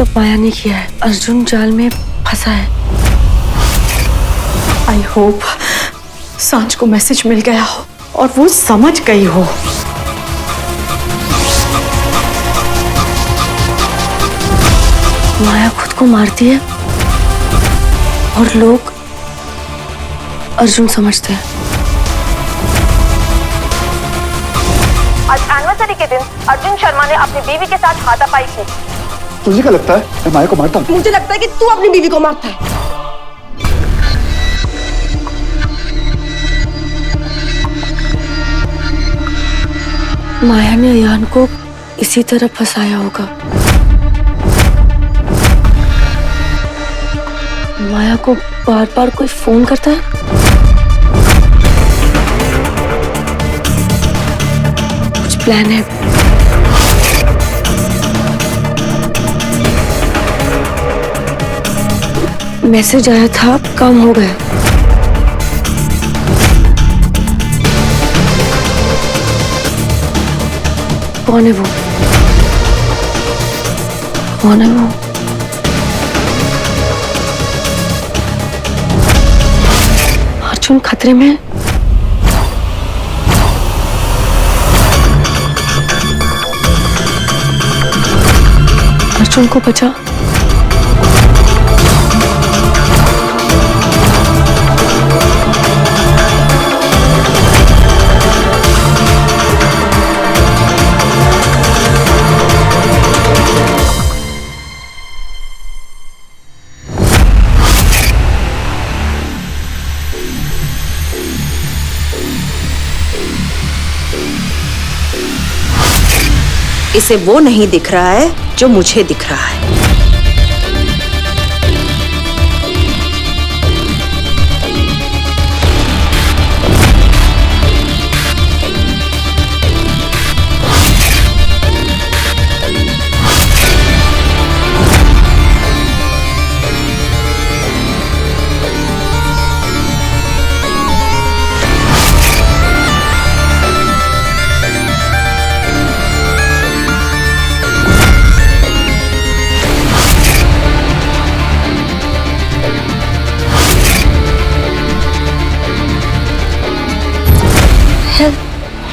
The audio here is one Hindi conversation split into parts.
सब माया ने किया है। अर्जुन जाल में फंसा है। आई होप सांझ को मैसेज मिल गया हो और वो समझ गई हो। माया खुद को मारती है और लोग अर्जुन समझते हैं। आज एनिवर्सरी के दिन अर्जुन शर्मा ने अपनी बीवी के साथ हाथापाई की। तुझे क्या लगता है मैं माया को मारता हूँ? मुझे लगता है कि तू अपनी बीवी को मारता है। माया ने अयान को इसी तरह फंसाया होगा। माया को बार बार कोई फोन करता है। कुछ प्लान है। मैसेज आया था, काम हो गया। कौन है वो? कौन है वो? अर्जुन खतरे में है। अर्जुन को बचा। इसे वो नहीं दिख रहा है जो मुझे दिख रहा है।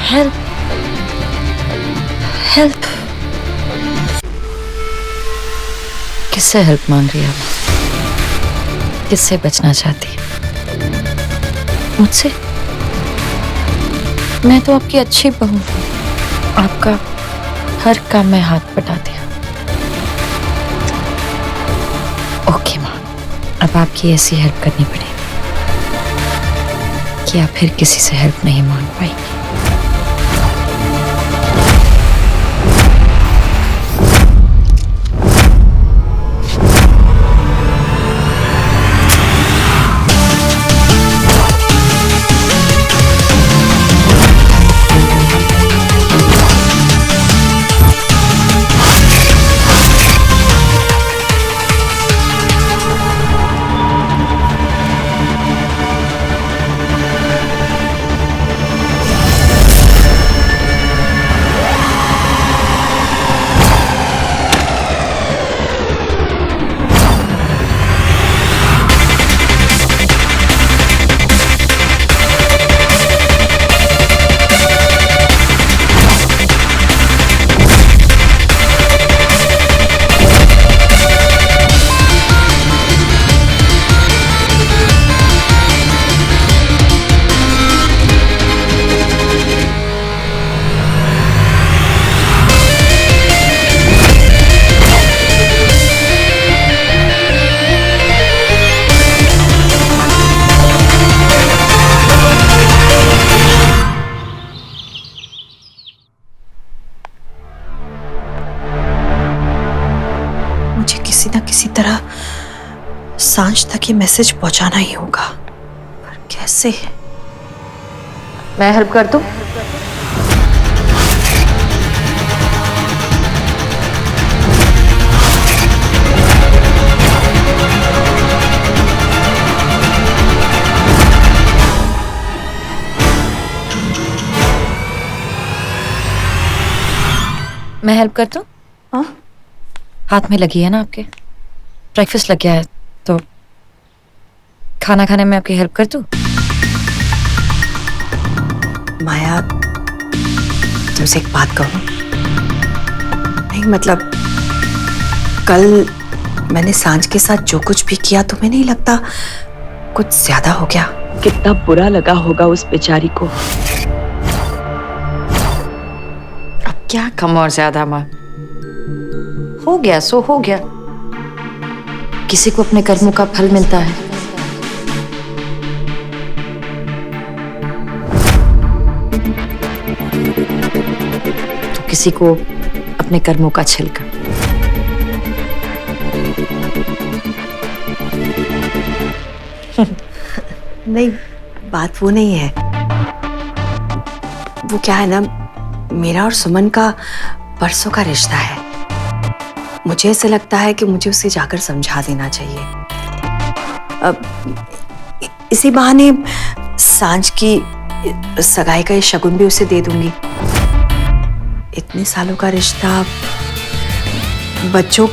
Help, help. किससे हेल्प मांग रही है आप? किससे बचना चाहती है? मुझसे? मैं तो आपकी अच्छी बहू हूँ। आपका हर काम में हाथ बटाती हूँ। ओके माँ, अब आपकी ऐसी हेल्प करनी पड़ेगी कि आप फिर किसी से हेल्प नहीं मांग पाएंगी। मुझे किसी ना किसी तरह सांझ तक ये मैसेज पहुंचाना ही होगा, पर कैसे? मैं हेल्प कर दूं? मैं हेल्प कर दूं? हाँ? हाथ में लगी है ना आपके? ब्रेकफास्ट लग गया है तो खाना खाने में आपकी हेल्प कर दूं? माया, तुमसे एक बात कहूं? नहीं मतलब कल मैंने सांझ के साथ जो कुछ भी किया तुम्हें नहीं लगता कुछ ज्यादा हो गया? कितना बुरा लगा होगा उस बेचारी को। अब क्या कम और ज्यादा माँ, हो गया सो हो गया। किसी को अपने कर्मों का फल मिलता है। तो किसी को अपने कर्मों का छिलका। नहीं, बात वो नहीं है। वो क्या है ना, मेरा और सुमन का परसों का रिश्ता है। मुझे ऐसा लगता है कि मुझे उसे जाकर समझा देना चाहिए। अब इसी बहाने सांझ की सगाई का ये शगुन भी उसे दे दूंगी। इतने सालों का रिश्ता बच्चों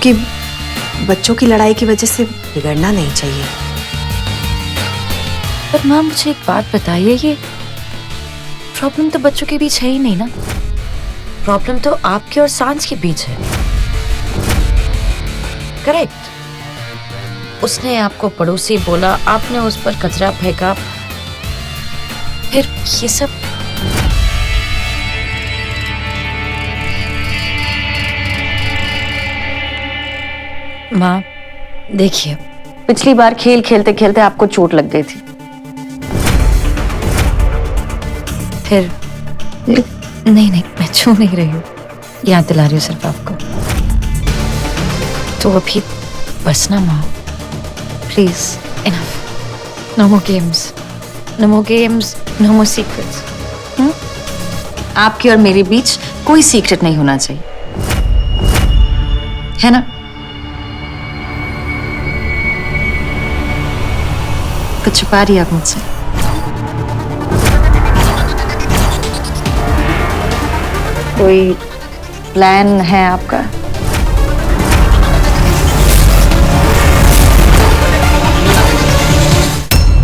की लड़ाई की वजह से बिगड़ना नहीं चाहिए। पर माँ मुझे एक बात बताइए, ये प्रॉब्लम तो बच्चों के बीच है ही नहीं ना। प्रॉब्लम तो आपके और सांझ के बीच है। करेक्ट। उसने आपको पड़ोसी बोला, आपने उस पर कचरा फेंका, फिर ये सब। माँ देखिए, पिछली बार खेल खेलते खेलते आपको चोट लग गई थी। फिर नहीं मैं छू नहीं रही हूँ, याद दिला रही हूँ सिर्फ आपको। तो अभी बस ना माँ, please enough. No more games, no more games, no more secrets. आपकी और मेरे बीच कोई सीक्रेट नहीं होना चाहिए, है ना? कुछ छुपा रही आप मुझसे? कोई प्लान है आपका?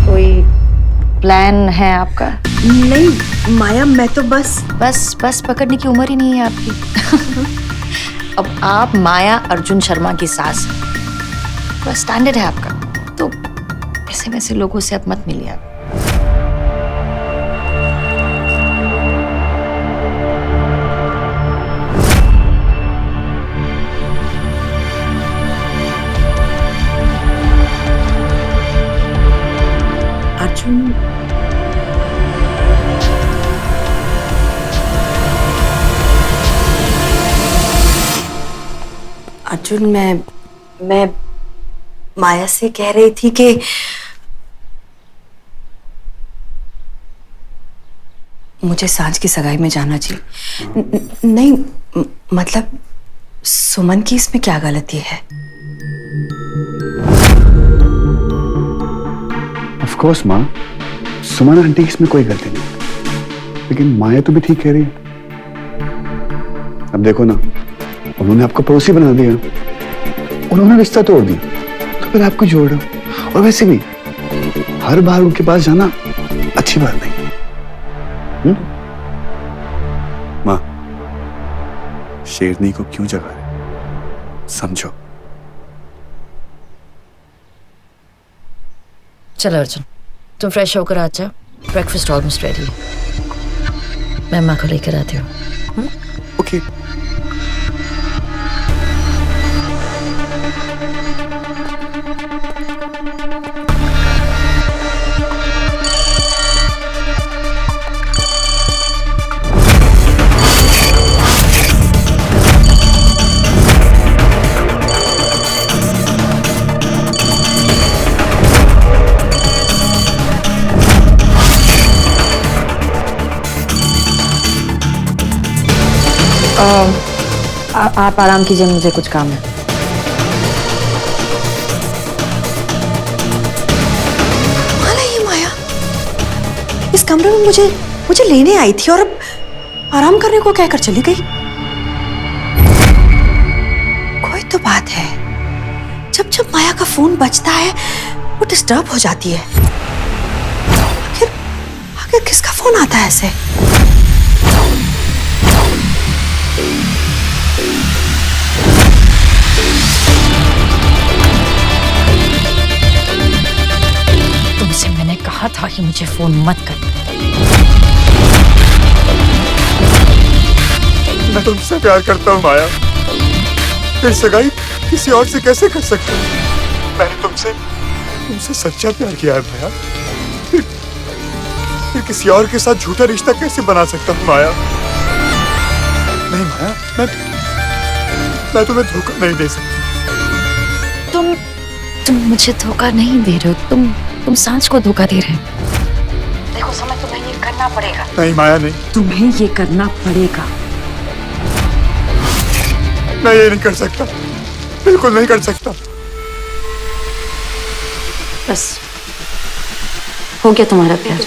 कोई प्लान है आपका? नहीं माया, मैं तो बस पकड़ने की उम्र ही नहीं है आपकी। अब आप माया अर्जुन शर्मा की सास हैं। बस स्टैंडर्ड है आपका, तो ऐसे वैसे लोगों से अब मत मिलिए आप। अर्जुन, मैं माया से कह रही थी कि मुझे सांझ की सगाई में जाना चाहिए। नहीं मतलब सुमन की इसमें क्या गलती है? ऑफ कोर्स माँ, सुमन आंटी की इसमें कोई गलती नहीं, लेकिन माया तो भी ठीक कह रही है। अब देखो ना, उन्होंने आपको पड़ोसी बना दिया, उन्होंने रिश्ता तोड़ दिया, तो फिर आपको जोड़ रहे हो। और वैसे भी हर बार उनके पास जाना अच्छी बात नहीं। माँ, शेरनी को क्यों जगा रहे, समझो। चलो अर्जुन, तुम फ्रेश होकर आ जाओ, ब्रेकफास्ट ऑलमोस्ट रेडी है। मैं माँ को लेकर आती हूँ। ओके। आप आराम कीजिए, मुझे कुछ काम है। माला, ये माया इस कमरे में मुझे लेने आई थी और अब आराम करने को कहकर चली गई। कोई तो बात जब जब माया का फोन बजता है वो डिस्टर्ब हो जाती है। आखिर आखिर किसका फोन आता है ऐसे? तुमसे मैंने कहा था कि मुझे फोन मत कर। मैं तुमसे प्यार करता हूँ माया, फिर सगाई किसी और से कैसे कर सकता हूँ? मैंने तुमसे सच्चा प्यार किया है माया, फिर किसी और के साथ झूठा रिश्ता कैसे बना सकता हूँ माया? नहीं माया, मैं तुम्हें धोखा नहीं दे सकता। तुम मुझे धोखा नहीं दे रहे हो, तुम सांस को धोखा दे रहे हो। देखो समय तुम्हें ये करना पड़ेगा। नहीं माया, नहीं, तुम्हें ये करना पड़ेगा। मैं ये नहीं कर सकता, बिल्कुल नहीं कर सकता। बस हो गया तुम्हारा प्यार।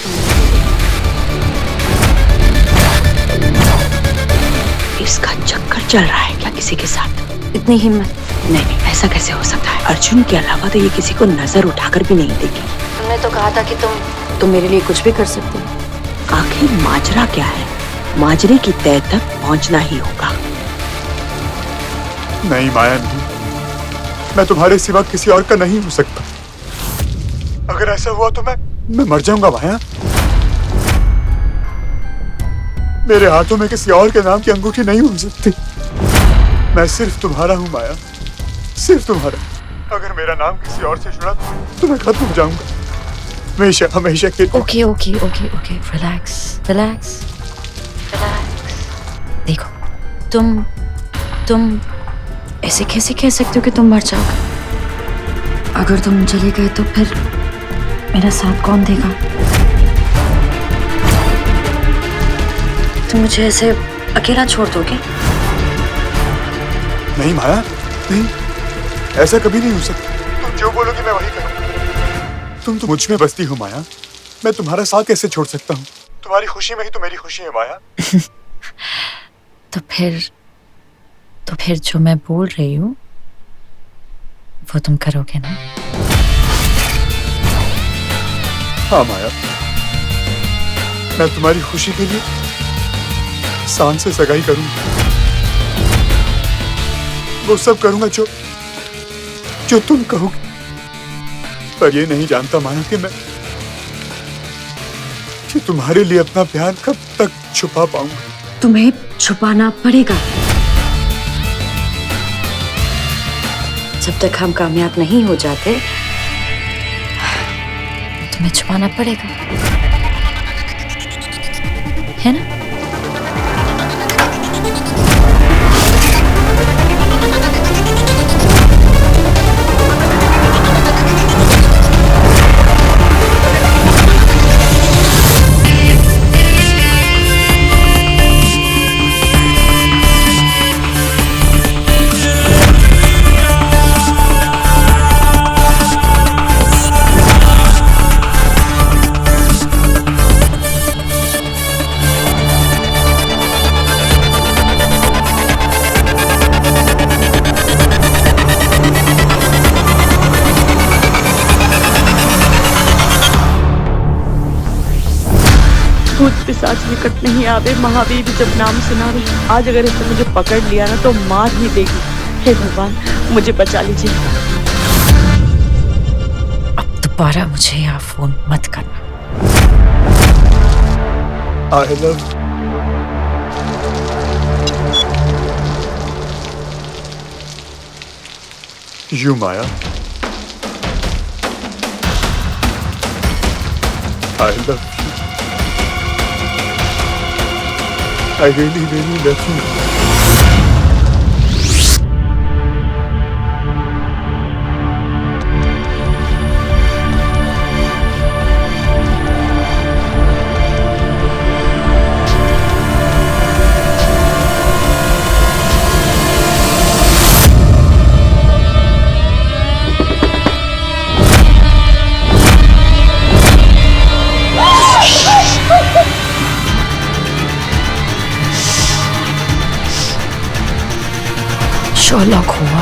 इसका चक्कर चल रहा है क्या किसी के साथ? इतनी हिम्मत? नहीं, ऐसा कैसे हो सकता है? अर्जुन के अलावा तो ये किसी को नजर उठाकर भी नहीं देगी। तुमने तो कहा था कि तुम मेरे लिए कुछ भी कर सकते हो। आखिर माजरा क्या है? माजरे की तह तक पहुंचना ही होगा। नहीं माया, नहीं, मैं तुम्हारे सिवा किसी और का नहीं हो सकता। अगर ऐसा हुआ तो मैं मर जाऊंगा माया। मेरे हाथों में किसी और के नाम की अंगूठी नहीं हो सकती। मैं सिर्फ तुम्हारा हूँ माया, सिर्फ तुम्हारा। अगर मेरा नाम किसी और से जुड़ा तो मैं खत्म हो जाऊंगा, हमेशा हमेशा के। Okay okay okay okay, relax relax relax. देखो तुम ऐसे कैसे कह सकते हो कि तुम मर जाओगे? अगर तुम चले गए तो फिर मेरा साथ कौन देगा? तुम मुझे ऐसे अकेला छोड़ दोगे? नहीं माया, नहीं, ऐसा कभी नहीं हो सकता। तुम जो बोलोगी मैं वही करूंगा। तुम तो मुझ में बसती हो माया, मैं तुम्हारा साथ कैसे छोड़ सकता हूँ? तुम्हारी खुशी में ही तो मेरी खुशी है माया। तो फिर जो मैं बोल रही हूँ वो तुम करोगे ना? हाँ माया, मैं तुम्हारी खुशी के लिए सांस से सगाई करूंगा। वो सब करूंगा जो तुम कहोगे। पर ये नहीं जानता माया कि तुम्हारे लिए अपना प्यार कब तक छुपा पाऊंगा। तुम्हें छुपाना पड़ेगा। जब तक हम कामयाब नहीं हो जाते तुम्हें छुपाना पड़ेगा, है ना? भूत पिशाच निकट नहीं आवे, महावीर जब नाम सुनावे। आज अगर इसने मुझे पकड़ लिया ना तो मार ही देगी। हे भगवान मुझे बचा लीजिए। अब दोबारा मुझे यहाँ फोन मत करना। I love you, Maya. I love you. I really, really love you. शॉर्लॉक हुआ,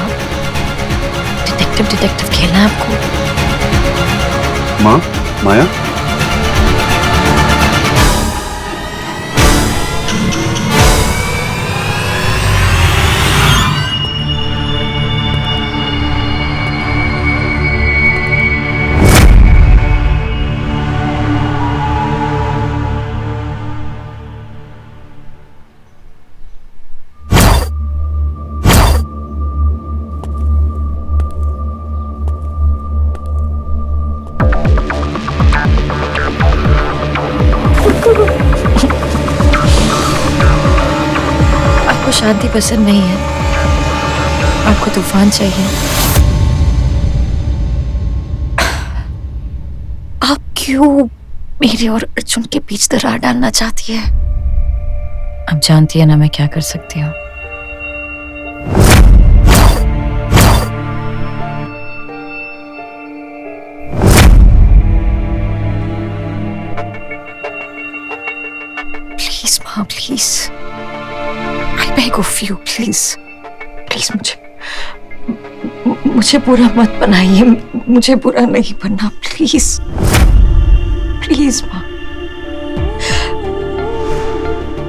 डिटेक्टिव डिटेक्टिव डिटेक्टिव खेलना है आपको? माँ, माया, आपको शांति पसंद नहीं है, आपको तूफान चाहिए। आप क्यों मेरे और अर्जुन के बीच दरार डालना चाहती है? अब जानती है ना मैं क्या कर सकती हूँ। प्लीज माँ, please, I beg of you, please please मुझे बुरा मत बनाइए, मुझे बुरा नहीं बनना, प्लीज प्लीज माँ।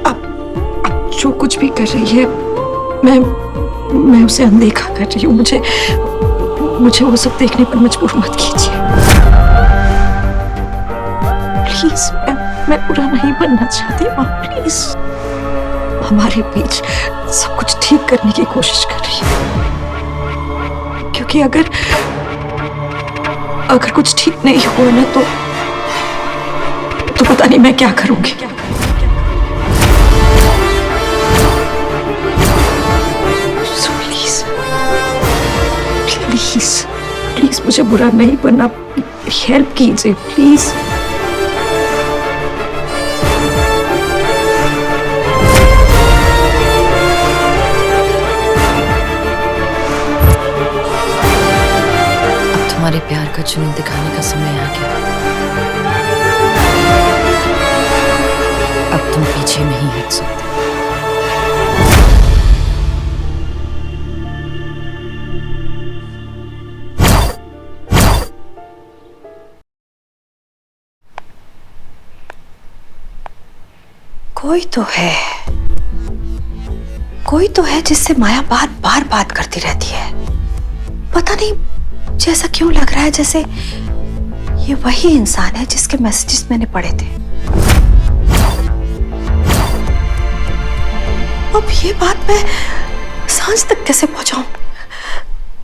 आप जो कुछ भी कर रही है मैं उसे अनदेखा कर रही हूँ। मुझे वो सब देखने पर मजबूर मत कीजिए प्लीज। मैं बुरा नहीं बनना चाहती माँ, प्लीज। हमारे बीच सब कुछ ठीक करने की कोशिश कर रही है, क्योंकि अगर कुछ ठीक नहीं हुआ ना तो पता नहीं मैं क्या करूंगी। So प्लीज प्लीज प्लीज मुझे बुरा नहीं बनना, हेल्प कीजिए प्लीज। हमारे प्यार का जुनून दिखाने का समय आ गया। अब तुम पीछे नहीं हट सकते। कोई तो है जिससे माया बार बार बात करती रहती है। पता नहीं जैसा क्यों लग रहा है जैसे ये वही इंसान है जिसके मैसेजेस मैंने पढ़े थे। अब ये बात मैं सांझ तक कैसे पहुंचाऊं?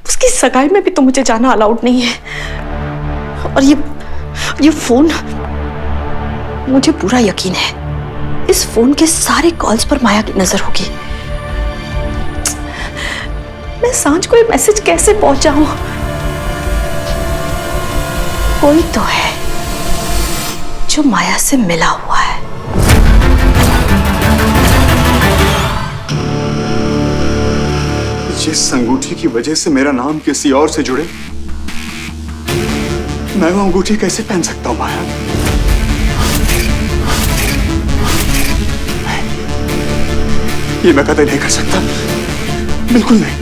उसकी सगाई में भी तो मुझे जाना अलाउड नहीं है। और ये फोन, मुझे पूरा यकीन है इस फोन के सारे कॉल्स पर माया की नजर होगी। मैं सांझ को ये मैसेज कैसे पहुंचाऊं? कोई तो है जो माया से मिला हुआ है। जिस अंगूठी की वजह से मेरा नाम किसी और से जुड़े, मैं वो अंगूठी कैसे पहन सकता हूं माया? ये मैं कतई नहीं कर सकता, बिल्कुल नहीं।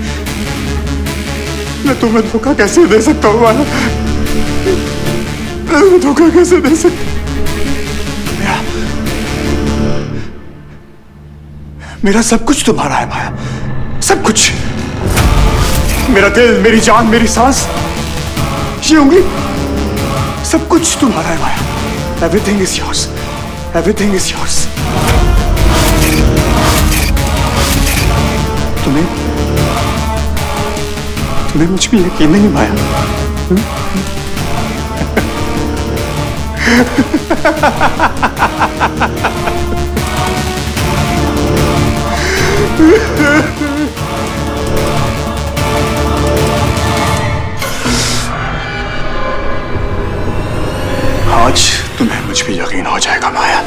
मैं तुम्हें धोखा कैसे दे सकता हूं माया? मैं धोखा कैसे दे सकता? मेरा सब कुछ तुम्हारा है माया, सब कुछ। मेरा दिल, मेरी जान, मेरी सांस, ये उंगली, सब कुछ तुम्हारा है Maya. Everything is yours, everything is yours. तुम्हें मुझ पर यकीन नहीं माया? आज तुम्हें मुझ पे यकीन हो जाएगा माया।